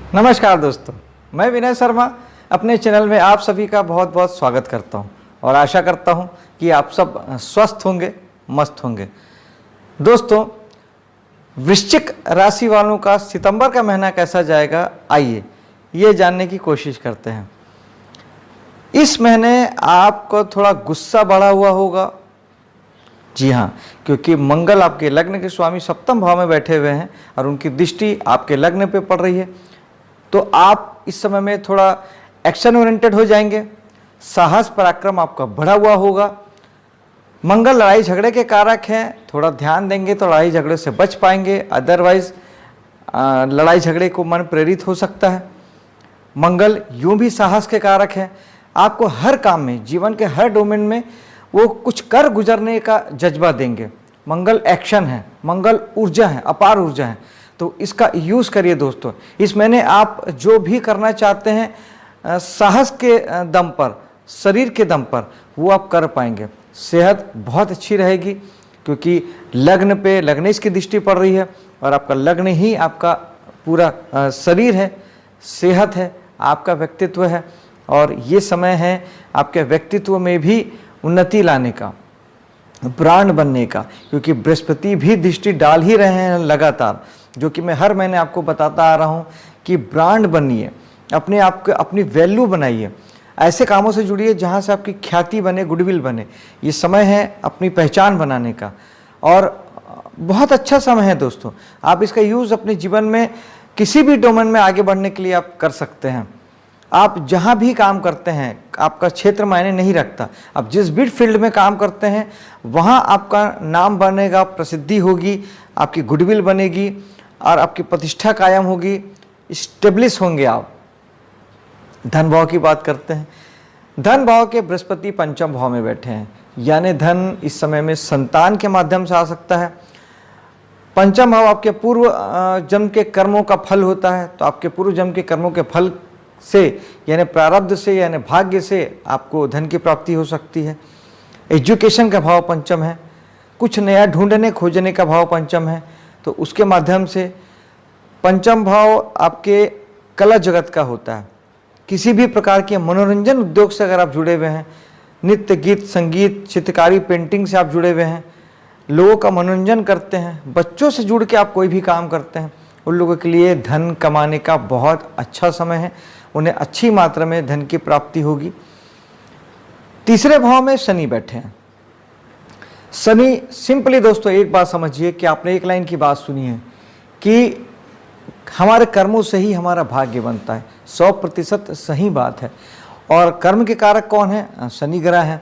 नमस्कार दोस्तों, मैं विनय शर्मा अपने चैनल में आप सभी का बहुत बहुत स्वागत करता हूं और आशा करता हूं कि आप सब स्वस्थ होंगे, मस्त होंगे। दोस्तों, वृश्चिक राशि वालों का सितंबर का महीना कैसा जाएगा, आइए ये जानने की कोशिश करते हैं। इस महीने आपको थोड़ा गुस्सा बढ़ा हुआ होगा। जी हाँ, क्योंकि मंगल आपके लग्न के स्वामी सप्तम भाव में बैठे हुए हैं और उनकी दृष्टि आपके लग्न पे पड़ रही है, तो आप इस समय में थोड़ा एक्शन ओरिएंटेड हो जाएंगे। साहस पराक्रम आपका बढ़ा हुआ होगा। मंगल लड़ाई झगड़े के कारक हैं, थोड़ा ध्यान देंगे तो लड़ाई झगड़े से बच पाएंगे, अदरवाइज लड़ाई झगड़े को मन प्रेरित हो सकता है। मंगल यूं भी साहस के कारक है। आपको हर काम में, जीवन के हर डोमेन में वो कुछ कर गुजरने का जज्बा देंगे। मंगल एक्शन है, मंगल ऊर्जा है, अपार ऊर्जा है, तो इसका यूज़ करिए दोस्तों। इस महीने आप जो भी करना चाहते हैं साहस के दम पर, शरीर के दम पर, वो आप कर पाएंगे। सेहत बहुत अच्छी रहेगी क्योंकि लग्न पे लग्नेश की दृष्टि पड़ रही है और आपका लग्न ही आपका पूरा शरीर है, सेहत है, आपका व्यक्तित्व है और ये समय है आपके व्यक्तित्व में भी उन्नति लाने का, ब्रांड बनने का, क्योंकि बृहस्पति भी दृष्टि डाल ही रहे हैं लगातार, जो कि मैं हर महीने आपको बताता आ रहा हूँ कि ब्रांड बनिए, अपने आप को, अपनी वैल्यू बनाइए, ऐसे कामों से जुड़िए जहाँ से आपकी ख्याति बने, गुडविल बने। ये समय है अपनी पहचान बनाने का और बहुत अच्छा समय है दोस्तों। आप इसका यूज़ अपने जीवन में किसी भी डोमेन में आगे बढ़ने के लिए आप कर सकते हैं। आप जहाँ भी काम करते हैं, आपका क्षेत्र मायने नहीं रखता, आप जिस भी फील्ड में काम करते हैं वहाँ आपका नाम बनेगा, प्रसिद्धि होगी, आपकी गुडविल बनेगी और आपकी प्रतिष्ठा कायम होगी, स्टेब्लिश होंगे आप। धन भाव की बात करते हैं। धन भाव के बृहस्पति पंचम भाव में बैठे हैं, यानी धन इस समय में संतान के माध्यम से आ सकता है। पंचम भाव आपके पूर्व जन्म के कर्मों का फल होता है, तो आपके पूर्व जन्म के कर्मों के फल से यानी प्रारब्ध से यानी भाग्य से आपको धन की प्राप्ति हो सकती है। एजुकेशन का भाव पंचम है, कुछ नया ढूंढने खोजने का भाव पंचम है, तो उसके माध्यम से पंचम भाव आपके कला जगत का होता है। किसी भी प्रकार के मनोरंजन उद्योग से अगर आप जुड़े हुए हैं, नृत्य, गीत, संगीत, चित्रकारी, पेंटिंग से आप जुड़े हुए हैं, लोगों का मनोरंजन करते हैं, बच्चों से जुड़ के आप कोई भी काम करते हैं, उन लोगों के लिए धन कमाने का बहुत अच्छा समय है। उन्हें अच्छी मात्रा में धन की प्राप्ति होगी। तीसरे भाव में शनि बैठे हैं। शनि सिंपली दोस्तों एक बात समझिए कि आपने एक लाइन की बात सुनी है कि हमारे कर्मों से ही हमारा भाग्य बनता है। 100% सही बात है। और कर्म के कारक कौन है? शनि ग्रह है।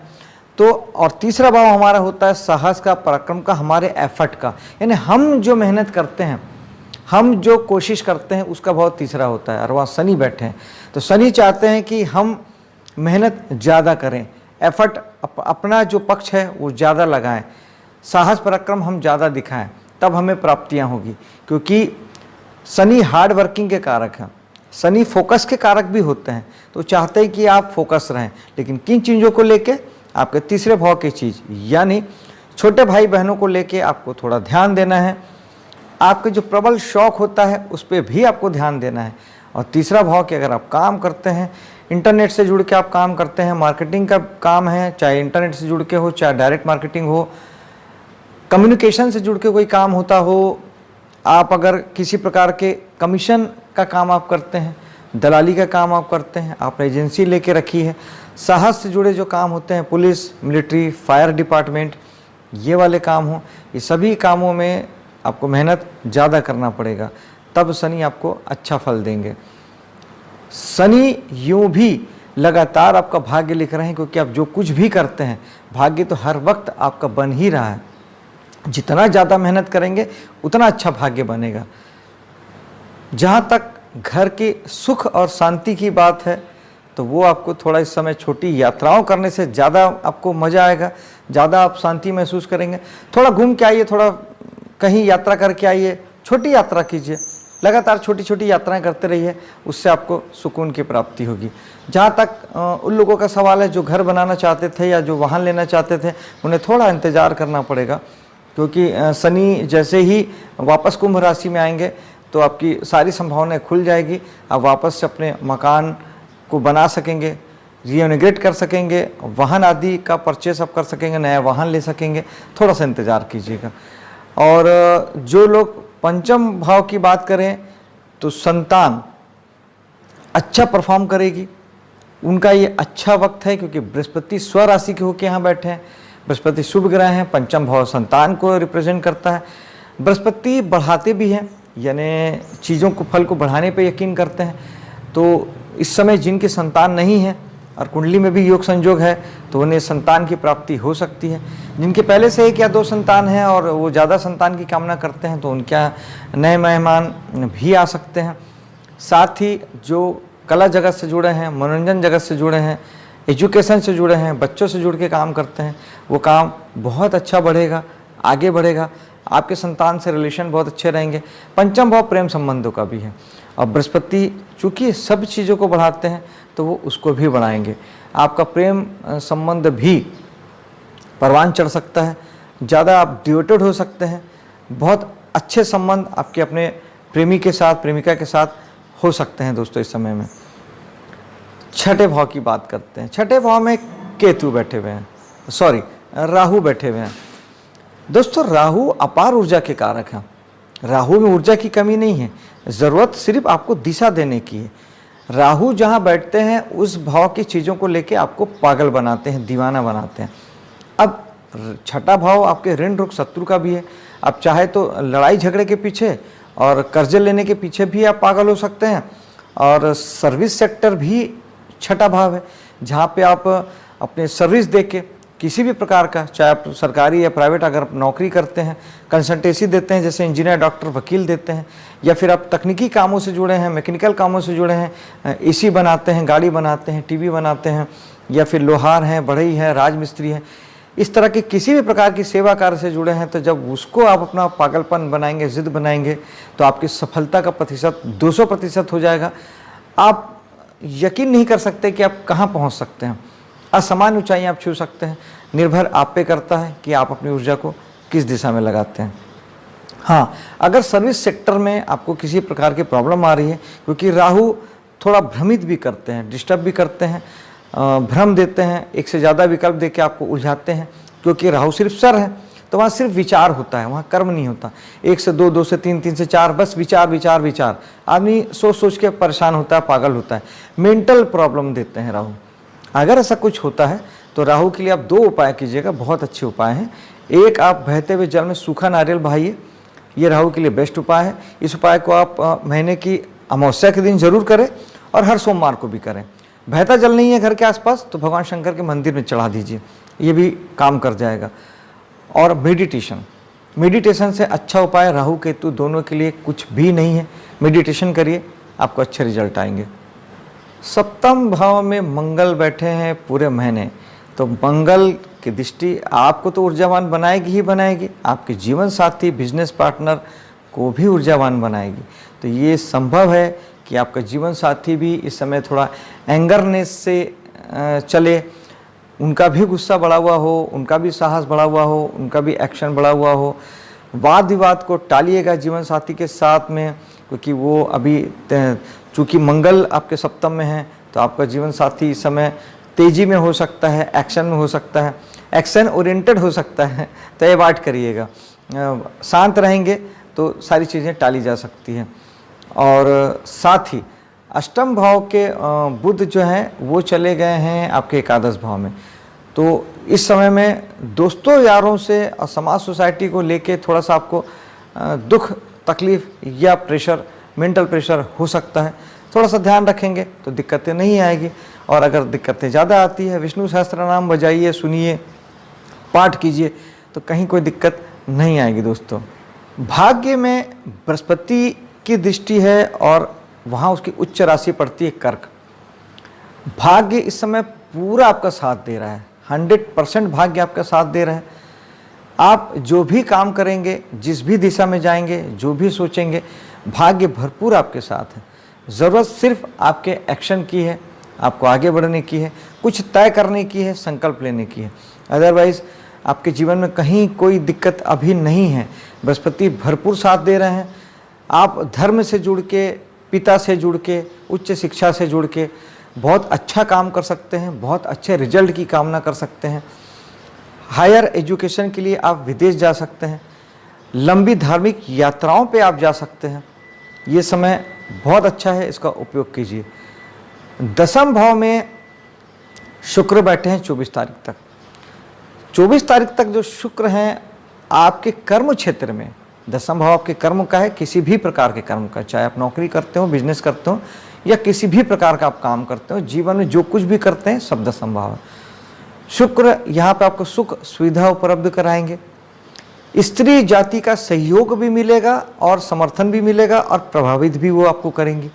तो और तीसरा भाव हमारा होता है साहस का, पराक्रम का, हमारे एफर्ट का, यानी हम जो मेहनत करते हैं, हम जो कोशिश करते हैं, उसका भाव तीसरा होता है और वहाँ शनि बैठे हैं। तो शनि चाहते हैं कि हम मेहनत ज़्यादा करें, एफर्ट अपना जो पक्ष है वो ज़्यादा लगाएं, साहस पराक्रम हम ज़्यादा दिखाएं, तब हमें प्राप्तियां होगी। क्योंकि शनि हार्ड वर्किंग के कारक हैं, शनि फोकस के कारक भी होते हैं, तो चाहते हैं कि आप फोकस रहें। लेकिन किन चीज़ों को लेके? आपके तीसरे भाव की चीज़, यानी छोटे भाई बहनों को लेके आपको थोड़ा ध्यान देना है। आपके जो प्रबल शौक होता है उस पर भी आपको ध्यान देना है। और तीसरा भाव कि अगर आप काम करते हैं, इंटरनेट से जुड़ के आप काम करते हैं, मार्केटिंग का काम है, चाहे इंटरनेट से जुड़ के हो, चाहे डायरेक्ट मार्केटिंग हो, कम्युनिकेशन से जुड़ के कोई काम होता हो, आप अगर किसी प्रकार के कमीशन का काम आप करते हैं, दलाली का काम आप करते हैं, आपने एजेंसी लेके रखी है, साहस से जुड़े जो काम होते हैं, पुलिस, मिलिट्री, फायर डिपार्टमेंट, ये वाले काम हो, ये सभी कामों में आपको मेहनत ज़्यादा करना पड़ेगा, तब शनि आपको अच्छा फल देंगे। शनि यूं भी लगातार आपका भाग्य लिख रहे हैं, क्योंकि आप जो कुछ भी करते हैं भाग्य तो हर वक्त आपका बन ही रहा है। जितना ज़्यादा मेहनत करेंगे उतना अच्छा भाग्य बनेगा। जहाँ तक घर के सुख और शांति की बात है, तो वो आपको थोड़ा इस समय छोटी यात्राओं करने से ज़्यादा आपको मज़ा आएगा, ज़्यादा आप शांति महसूस करेंगे। थोड़ा घूम के आइए, थोड़ा कहीं यात्रा करके आइए, छोटी यात्रा कीजिए, लगातार छोटी छोटी यात्राएं करते रहिए, उससे आपको सुकून की प्राप्ति होगी। जहाँ तक उन लोगों का सवाल है जो घर बनाना चाहते थे या जो वाहन लेना चाहते थे, उन्हें थोड़ा इंतज़ार करना पड़ेगा, क्योंकि शनि जैसे ही वापस कुंभ राशि में आएंगे तो आपकी सारी संभावनाएं खुल जाएगी। आप वापस से अपने मकान को बना सकेंगे, रीइनोग्रेट कर सकेंगे, वाहन आदि का परचेस आप कर सकेंगे, नया वाहन ले सकेंगे। थोड़ा सा इंतज़ार कीजिएगा। और जो लोग पंचम भाव की बात करें तो संतान अच्छा परफॉर्म करेगी, उनका ये अच्छा वक्त है, क्योंकि बृहस्पति स्वराशि के होकर यहाँ बैठे हैं। बृहस्पति शुभ ग्रह हैं, पंचम भाव संतान को रिप्रेजेंट करता है। बृहस्पति बढ़ाते भी हैं, यानी चीज़ों को, फल को बढ़ाने पे यकीन करते हैं। तो इस समय जिनकी संतान नहीं है और कुंडली में भी योग संयोग है तो उन्हें संतान की प्राप्ति हो सकती है। जिनके पहले से 1 या 2 संतान हैं और वो ज़्यादा संतान की कामना करते हैं तो उनके नए मेहमान भी आ सकते हैं। साथ ही जो कला जगत से जुड़े हैं, मनोरंजन जगत से जुड़े हैं, एजुकेशन से जुड़े हैं, बच्चों से जुड़ के काम करते हैं, वो काम बहुत अच्छा बढ़ेगा, आगे बढ़ेगा। आपके संतान से रिलेशन बहुत अच्छे रहेंगे। पंचम भाव प्रेम संबंधों का भी है और बृहस्पति चूँकि सब चीज़ों को बढ़ाते हैं तो वो उसको भी बढ़ाएंगे। आपका प्रेम संबंध भी परवान चढ़ सकता है, ज़्यादा आप डिवोटेड हो सकते हैं। बहुत अच्छे संबंध आपके अपने प्रेमी के साथ, प्रेमिका के साथ हो सकते हैं दोस्तों इस समय में। छठे भाव की बात करते हैं। छठे भाव में केतु बैठे हुए हैं, सॉरी राहु बैठे हुए हैं। दोस्तों राहु अपार ऊर्जा के कारक हैं। राहु में ऊर्जा की कमी नहीं है, ज़रूरत सिर्फ आपको दिशा देने की है। राहु जहाँ बैठते हैं उस भाव की चीज़ों को लेके आपको पागल बनाते हैं, दीवाना बनाते हैं। अब छठा भाव आपके ऋण रुक शत्रु का भी है। आप चाहे तो लड़ाई झगड़े के पीछे और कर्जे लेने के पीछे भी आप पागल हो सकते हैं। और सर्विस सेक्टर भी छठा भाव है, जहाँ पे आप अपने सर्विस दे के किसी भी प्रकार का, चाहे आप सरकारी या प्राइवेट अगर आप नौकरी करते हैं, कंसल्टेंसी देते हैं, जैसे इंजीनियर, डॉक्टर, वकील देते हैं, या फिर आप तकनीकी कामों से जुड़े हैं, मैकेनिकल कामों से जुड़े हैं, एसी बनाते हैं, गाड़ी बनाते हैं, टीवी बनाते हैं, या फिर लोहार हैं, बढ़ई है, राजमिस्त्री हैं, इस तरह के किसी भी प्रकार की सेवा कार्य से जुड़े हैं, तो जब उसको आप अपना पागलपन बनाएंगे, जिद बनाएंगे, तो आपकी सफलता का प्रतिशत 200% हो जाएगा। आप यकीन नहीं कर सकते कि आप कहाँ पहुँच सकते हैं। असामान्य ऊंचाई आप छू सकते हैं। निर्भर आप पे करता है कि आप अपनी ऊर्जा को किस दिशा में लगाते हैं। हाँ, अगर सर्विस सेक्टर में आपको किसी प्रकार की प्रॉब्लम आ रही है, क्योंकि राहु थोड़ा भ्रमित भी करते हैं, डिस्टर्ब भी करते हैं, भ्रम देते हैं, एक से ज़्यादा विकल्प देके आपको उलझाते हैं। क्योंकि राहु सिर्फ सर है तो वहाँ सिर्फ विचार होता है, वहाँ कर्म नहीं होता। 1 से 2, 2 से 3, 3 से 4, बस विचार विचार विचार। आदमी सोच सोच के परेशान होता है, पागल होता है, मेंटल प्रॉब्लम देते हैं राहु। अगर ऐसा कुछ होता है तो राहु के लिए आप 2 उपाय कीजिएगा, बहुत अच्छे उपाय हैं। एक, आप बहते हुए जल में सूखा नारियल बहाइए, ये राहु के लिए बेस्ट उपाय है। इस उपाय को आप महीने की अमावस्या के दिन जरूर करें और हर सोमवार को भी करें। बहता जल नहीं है घर के आसपास तो भगवान शंकर के मंदिर में चढ़ा दीजिए, ये भी काम कर जाएगा। और मेडिटेशन से अच्छा उपाय राहु केतु दोनों के लिए कुछ भी नहीं है। मेडिटेशन करिए, आपको अच्छे रिजल्ट आएंगे। सप्तम भाव में मंगल बैठे हैं पूरे महीने, तो मंगल की दृष्टि आपको तो ऊर्जावान बनाएगी ही बनाएगी, आपके जीवन साथी, बिजनेस पार्टनर को भी ऊर्जावान बनाएगी। तो ये संभव है कि आपका जीवन साथी भी इस समय थोड़ा एंगरनेस से चले, उनका भी गुस्सा बढ़ा हुआ हो, उनका भी साहस बढ़ा हुआ हो, उनका भी एक्शन बढ़ा हुआ हो। वाद विवाद को टालिएगा जीवन साथी के साथ में, क्योंकि वो अभी चूँकि मंगल आपके सप्तम में है तो आपका जीवन साथी इस समय तेजी में हो सकता है, एक्शन में हो सकता है, एक्शन ओरिएंटेड हो सकता है, तो अवॉइड करिएगा। शांत रहेंगे तो सारी चीज़ें टाली जा सकती हैं। और साथ ही अष्टम भाव के बुध जो हैं वो चले गए हैं आपके एकादश भाव में, तो इस समय में दोस्तों यारों से और समाज सोसाइटी को लेके थोड़ा सा आपको दुख, तकलीफ या प्रेशर, मेंटल प्रेशर हो सकता है। थोड़ा सा ध्यान रखेंगे तो दिक्कतें नहीं आएगी। और अगर दिक्कतें ज़्यादा आती है, विष्णु सहस्त्रनाम बजाइए, सुनिए, पाठ कीजिए, तो कहीं कोई दिक्कत नहीं आएगी। दोस्तों भाग्य में बृहस्पति की दृष्टि है और वहाँ उसकी उच्च राशि पड़ती है कर्क। भाग्य इस समय पूरा आपका साथ दे रहा है, 100% भाग्य आपका साथ दे रहा है। आप जो भी काम करेंगे, जिस भी दिशा में जाएंगे, जो भी सोचेंगे, भाग्य भरपूर आपके साथ है। ज़रूरत सिर्फ आपके एक्शन की है, आपको आगे बढ़ने की है, कुछ तय करने की है, संकल्प लेने की है। अदरवाइज़ आपके जीवन में कहीं कोई दिक्कत अभी नहीं है। बृहस्पति भरपूर साथ दे रहे हैं, आप धर्म से जुड़ के, पिता से जुड़ के, उच्च शिक्षा से जुड़ के बहुत अच्छा काम कर सकते हैं, बहुत अच्छे रिजल्ट की कामना कर सकते हैं। हायर एजुकेशन के लिए आप विदेश जा सकते हैं, लंबी धार्मिक यात्राओं पे आप जा सकते हैं। ये समय बहुत अच्छा है, इसका उपयोग कीजिए। दसम भाव में शुक्र बैठे हैं 24 तारीख तक। 24 तारीख तक जो शुक्र हैं आपके कर्म क्षेत्र में, दसम भाव आपके कर्म का है, किसी भी प्रकार के कर्म का, चाहे आप नौकरी करते हो, बिजनेस करते हो या किसी भी प्रकार का आप काम करते हो, जीवन में जो कुछ भी करते हैं सब दसम भाव है। शुक्र यहाँ पे आपको सुख सुविधा उपलब्ध कराएंगे, स्त्री जाति का सहयोग भी मिलेगा और समर्थन भी मिलेगा और प्रभावित भी वो आपको करेंगे।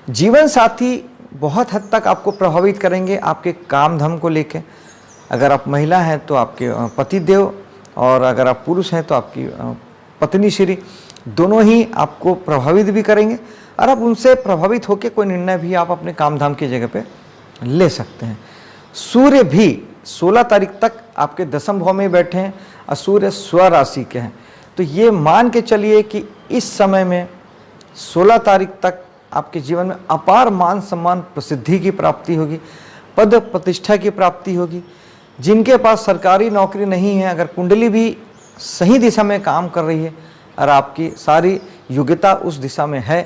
जीवन साथी बहुत हद तक आपको प्रभावित करेंगे आपके काम धाम को लेके। अगर आप महिला हैं तो आपके पति देव, और अगर आप पुरुष हैं तो आपकी पत्नी श्री, दोनों ही आपको प्रभावित भी करेंगे और आप उनसे प्रभावित होकर कोई निर्णय भी आप अपने काम धाम की जगह पे ले सकते हैं। सूर्य भी 16 तारीख तक आपके दसम भाव में बैठे हैं और सूर्य स्वराशि के हैं। तो ये मान के चलिए कि इस समय में 16 तारीख तक आपके जीवन में अपार मान सम्मान प्रसिद्धि की प्राप्ति होगी, पद प्रतिष्ठा की प्राप्ति होगी। जिनके पास सरकारी नौकरी नहीं है, अगर कुंडली भी सही दिशा में काम कर रही है और आपकी सारी योग्यता उस दिशा में है,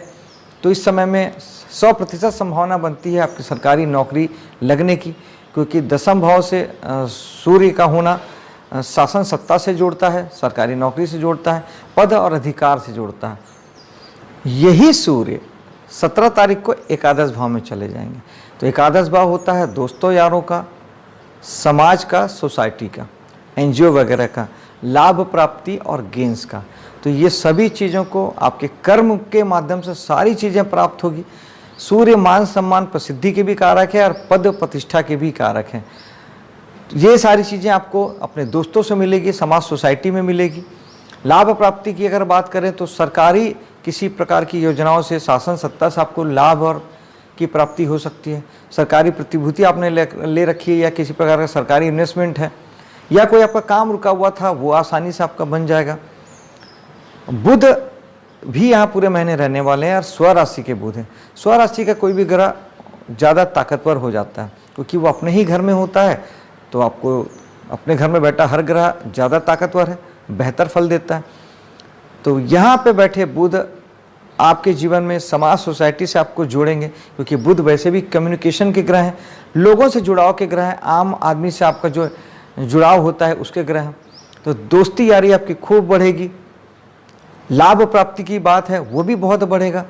तो इस समय में 100% संभावना बनती है आपकी सरकारी नौकरी लगने की, क्योंकि दसम भाव से सूर्य का होना शासन सत्ता से जोड़ता है, सरकारी नौकरी से जोड़ता है, पद और अधिकार से जोड़ता है। यही सूर्य 17 तारीख को एकादश भाव में चले जाएंगे। तो एकादश भाव होता है दोस्तों यारों का, समाज का, सोसाइटी का, एनजीओ वगैरह का, लाभ प्राप्ति और गेंस का। तो ये सभी चीज़ों को आपके कर्म के माध्यम से सारी चीज़ें प्राप्त होगी। सूर्य मान सम्मान प्रसिद्धि के भी कारक है और पद प्रतिष्ठा के भी कारक हैं। ये सारी चीज़ें आपको अपने दोस्तों से मिलेगी, समाज सोसाइटी में मिलेगी। लाभ प्राप्ति की अगर बात करें तो सरकारी किसी प्रकार की योजनाओं से, शासन सत्ता से आपको लाभ और की प्राप्ति हो सकती है। सरकारी प्रतिभूति आपने ले रखी है या किसी प्रकार का सरकारी इन्वेस्टमेंट है या कोई आपका काम रुका हुआ था वो आसानी से आपका बन जाएगा। बुध भी यहाँ पूरे महीने रहने वाले हैं और स्वराशि के बुध हैं। स्वराशि का कोई भी ग्रह ज़्यादा ताकतवर हो जाता है क्योंकि वो अपने ही घर में होता है, तो आपको अपने घर में बैठा हर ग्रह ज़्यादा ताकतवर है, बेहतर फल देता है। तो यहाँ पे बैठे बुध आपके जीवन में समाज सोसाइटी से आपको जोड़ेंगे, क्योंकि बुध वैसे भी कम्युनिकेशन के ग्रह हैं, लोगों से जुड़ाव के ग्रह हैं, आम आदमी से आपका जो जुड़ाव होता है उसके ग्रह हैं। तो दोस्ती यारी आपकी खूब बढ़ेगी। लाभ प्राप्ति की बात है वो भी बहुत बढ़ेगा।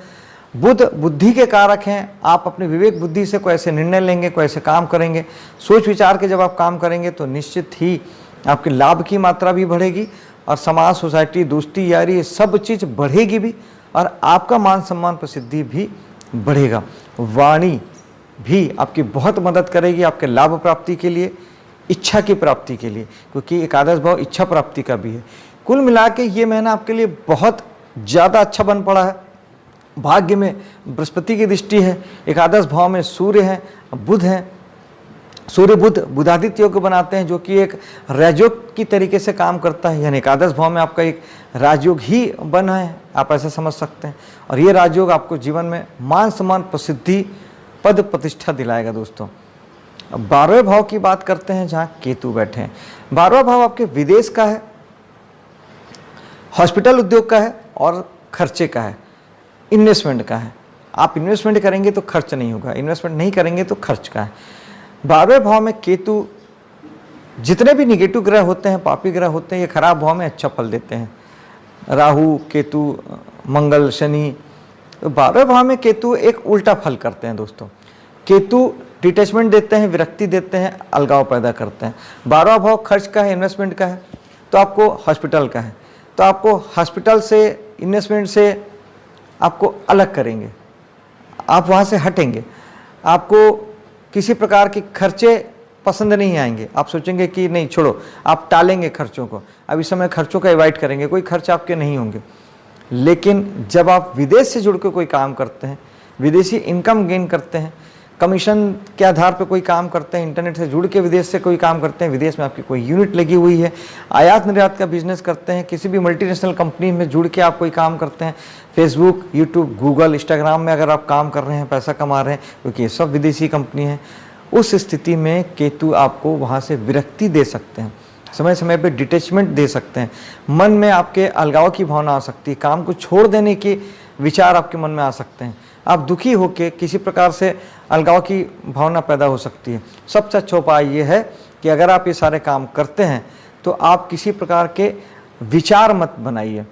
बुध बुद्धि के कारक हैं, आप अपने विवेक बुद्धि से कोई ऐसे निर्णय लेंगे, कोई ऐसे काम करेंगे, सोच विचार के जब आप काम करेंगे तो निश्चित ही आपके लाभ की मात्रा भी बढ़ेगी और समाज सोसाइटी दोस्ती यारी सब चीज़ बढ़ेगी भी और आपका मान सम्मान प्रसिद्धि भी बढ़ेगा। वाणी भी आपकी बहुत मदद करेगी आपके लाभ प्राप्ति के लिए, इच्छा की प्राप्ति के लिए, क्योंकि एकादश भाव इच्छा प्राप्ति का भी है। कुल मिला के ये महीना आपके लिए बहुत ज़्यादा अच्छा बन पड़ा है। भाग्य में बृहस्पति की दृष्टि है, एकादश भाव में सूर्य है, बुध है। सूर्य बुध बुधादित्य योग बनाते हैं जो कि एक राजयोग की तरीके से काम करता है, यानी एकादश भाव में आपका एक राजयोग ही बना है, आप ऐसे समझ सकते हैं। और ये राजयोग आपको जीवन में मान सम्मान प्रसिद्धि पद प्रतिष्ठा दिलाएगा। दोस्तों, अब 12वें भाव की बात करते हैं जहाँ केतु बैठे हैं। 12वां भाव आपके विदेश का है, हॉस्पिटल उद्योग का है और खर्चे का है, इन्वेस्टमेंट का है। आप इन्वेस्टमेंट करेंगे तो खर्च नहीं होगा, इन्वेस्टमेंट नहीं करेंगे तो खर्च का है। 12वें भाव में केतु, जितने भी निगेटिव ग्रह होते हैं, पापी ग्रह होते हैं, ये खराब भाव में अच्छा फल देते हैं। राहु, केतु, मंगल, शनि। तो 12वें भाव में केतु एक उल्टा फल करते हैं। दोस्तों, केतु डिटैचमेंट देते हैं, विरक्ति देते हैं, अलगाव पैदा करते हैं। 12वां भाव खर्च का है, इन्वेस्टमेंट का है, तो आपको हॉस्पिटल का है, तो आपको हॉस्पिटल से, इन्वेस्टमेंट से आपको अलग करेंगे, आप वहाँ से हटेंगे। आपको किसी प्रकार के खर्चे पसंद नहीं आएंगे, आप सोचेंगे कि नहीं छोड़ो, आप टालेंगे खर्चों को। अब इस समय खर्चों का अवॉइड करेंगे, कोई खर्च आपके नहीं होंगे। लेकिन जब आप विदेश से जुड़ के कोई काम करते हैं, विदेशी इनकम गेन करते हैं, कमीशन के आधार पर कोई काम करते हैं, इंटरनेट से जुड़ के विदेश से कोई काम करते हैं, विदेश में आपकी कोई यूनिट लगी हुई है, आयात निर्यात का बिजनेस करते हैं, किसी भी मल्टीनेशनल कंपनी में जुड़ के आप कोई काम करते हैं, फेसबुक, यूट्यूब, गूगल, इंस्टाग्राम में अगर आप काम कर रहे हैं, पैसा कमा रहे हैं, क्योंकि ये सब विदेशी कंपनी है, उस स्थिति में केतु आपको वहाँ से विरक्ति दे सकते हैं, समय समय पे डिटैचमेंट दे सकते हैं, मन में आपके अलगाव की भावना आ सकती है, काम को छोड़ देने के विचार आपके मन में आ सकते हैं, आप दुखी होकर किसी प्रकार से अलगाव की भावना पैदा हो सकती है। सबसे अच्छा उपाय ये है कि अगर आप ये सारे काम करते हैं तो आप किसी प्रकार के विचार मत बनाइए,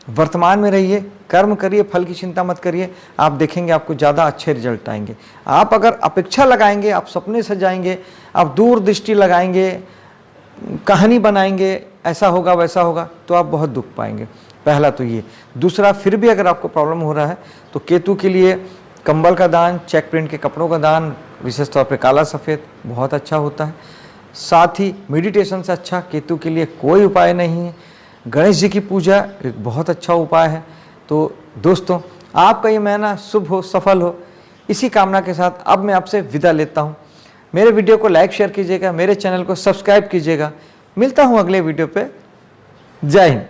वर्तमान में रहिए, कर्म करिए, फल की चिंता मत करिए, आप देखेंगे आपको ज़्यादा अच्छे रिजल्ट आएंगे। आप अगर अपेक्षा लगाएंगे, आप सपने सजाएंगे, आप दूरदृष्टि लगाएंगे, कहानी बनाएंगे, ऐसा होगा वैसा होगा, तो आप बहुत दुख पाएंगे। पहला तो ये। दूसरा, फिर भी अगर आपको प्रॉब्लम हो रहा है तो केतु के लिए कंबल का दान, चेक प्रिंट के कपड़ों का दान, विशेष तौर पे काला सफ़ेद बहुत अच्छा होता है। साथ ही मेडिटेशन से अच्छा केतु के लिए कोई उपाय नहीं है। गणेश जी की पूजा एक बहुत अच्छा उपाय है। तो दोस्तों, आपका ये महीना शुभ हो, सफल हो, इसी कामना के साथ अब मैं आपसे विदा लेता हूँ। मेरे वीडियो को लाइक शेयर कीजिएगा, मेरे चैनल को सब्सक्राइब कीजिएगा। मिलता हूँ अगले वीडियो पे। जय हिंद।